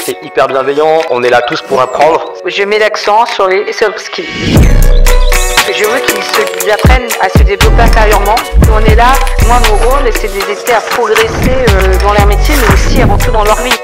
c'est hyper bienveillant, on est là tous pour apprendre. Je mets l'accent sur les soft skills. Je veux qu'ils apprennent à se développer intérieurement. On est là, moi mon rôle c'est de les aider à progresser dans leur métier mais aussi avant tout dans leur vie.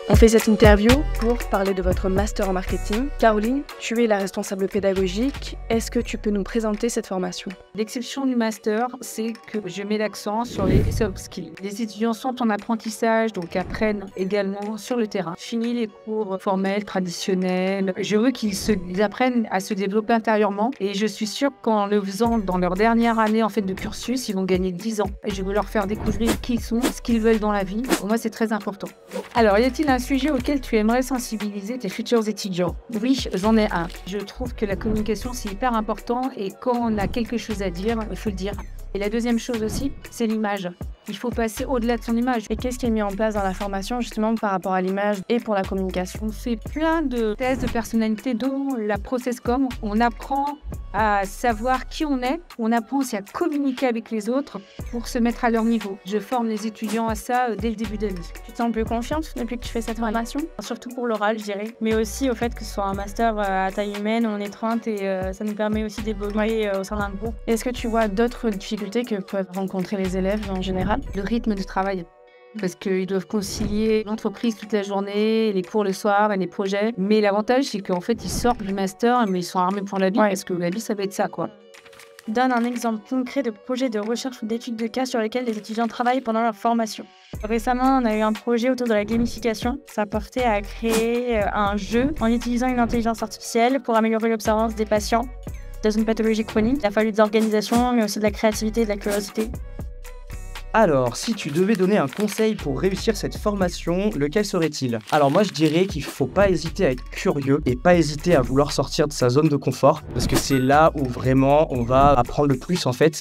On fait cette interview pour parler de votre master en marketing. Caroline, tu es la responsable pédagogique. Est-ce que tu peux nous présenter cette formation? L'exception du master, c'est que je mets l'accent sur les soft skills. Les étudiants sont en apprentissage, donc apprennent également sur le terrain. Fini les cours formels, traditionnels. Je veux qu'ils apprennent à se développer intérieurement et je suis sûre qu'en le faisant dans leur dernière année de cursus, ils vont gagner 10 ans. Et je veux leur faire découvrir qui ils sont, ce qu'ils veulent dans la vie. Pour moi, c'est très important. Alors, y a-t-il un sujet auquel tu aimerais sensibiliser tes futurs étudiants? Oui, j'en ai un. Je trouve que la communication, c'est hyper important et quand on a quelque chose à dire, il faut le dire. Et la deuxième chose aussi, c'est l'image. Il faut passer au-delà de son image. Et qu'est-ce qui est mis en place dans la formation justement par rapport à l'image et pour la communication? On fait plein de tests de personnalité dont la process-com. On apprend à savoir qui on est. On apprend aussi à communiquer avec les autres pour se mettre à leur niveau. Je forme les étudiants à ça dès le début d'année. Tu te sens plus confiante depuis que tu fais cette formation? Surtout pour l'oral, je dirais. Mais aussi au fait que ce soit un master à taille humaine, on est 30 et ça nous permet aussi d'évoluer au sein d'un groupe. Est-ce que tu vois d'autres difficultés que peuvent rencontrer les élèves en général? Le rythme de travail. Parce qu'ils doivent concilier l'entreprise toute la journée, les cours le soir et les projets. Mais l'avantage, c'est qu'en fait, ils sortent du master, mais ils sont armés pour la vie. Parce que la vie, ça va être ça, quoi. Donne un exemple concret de projet de recherche ou d'études de cas sur lesquels les étudiants travaillent pendant leur formation. Récemment, on a eu un projet autour de la gamification. Ça portait à créer un jeu en utilisant une intelligence artificielle pour améliorer l'observance des patients dans une pathologie chronique. Il a fallu de l'organisation, mais aussi de la créativité et de la curiosité. Alors, si tu devais donner un conseil pour réussir cette formation, lequel serait-il? Alors moi, je dirais qu'il ne faut pas hésiter à être curieux et pas hésiter à vouloir sortir de sa zone de confort parce que c'est là où vraiment on va apprendre le plus en fait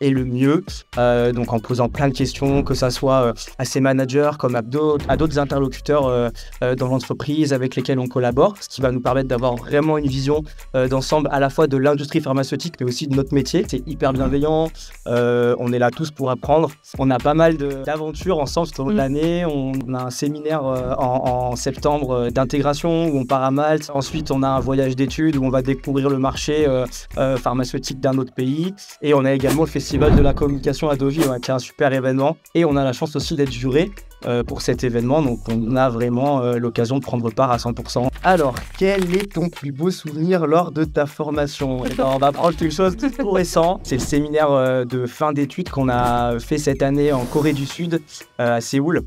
et le mieux. Donc en posant plein de questions, que ça soit à ses managers comme à d'autres interlocuteurs dans l'entreprise avec lesquels on collabore, ce qui va nous permettre d'avoir vraiment une vision d'ensemble à la fois de l'industrie pharmaceutique mais aussi de notre métier. C'est hyper bienveillant, on est là tous pour apprendre. On a pas mal d'aventures ensemble tout au long de l'année. On a un séminaire en septembre d'intégration où on part à Malte. Ensuite, on a un voyage d'études où on va découvrir le marché pharmaceutique d'un autre pays. Et on a également le festival de la communication à Deauville, qui est un super événement. Et on a la chance aussi d'être juré pour cet événement. Donc, on a vraiment l'occasion de prendre part à 100%. Alors, quel est ton plus beau souvenir lors de ta formation? On va prendre quelque chose de tout récent. C'est le séminaire de fin d'études qu'on a fait cette année en Corée du Sud, à Séoul.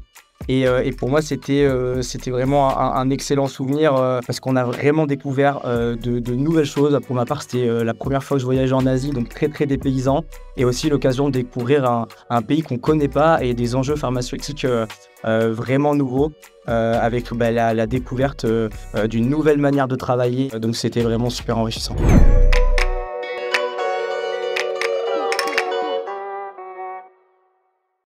Et pour moi, c'était vraiment un excellent souvenir parce qu'on a vraiment découvert de nouvelles choses. Pour ma part, c'était la première fois que je voyageais en Asie, donc très très dépaysant. Et aussi l'occasion de découvrir un pays qu'on ne connaît pas et des enjeux pharmaceutiques vraiment nouveaux avec la découverte d'une nouvelle manière de travailler. Donc c'était vraiment super enrichissant.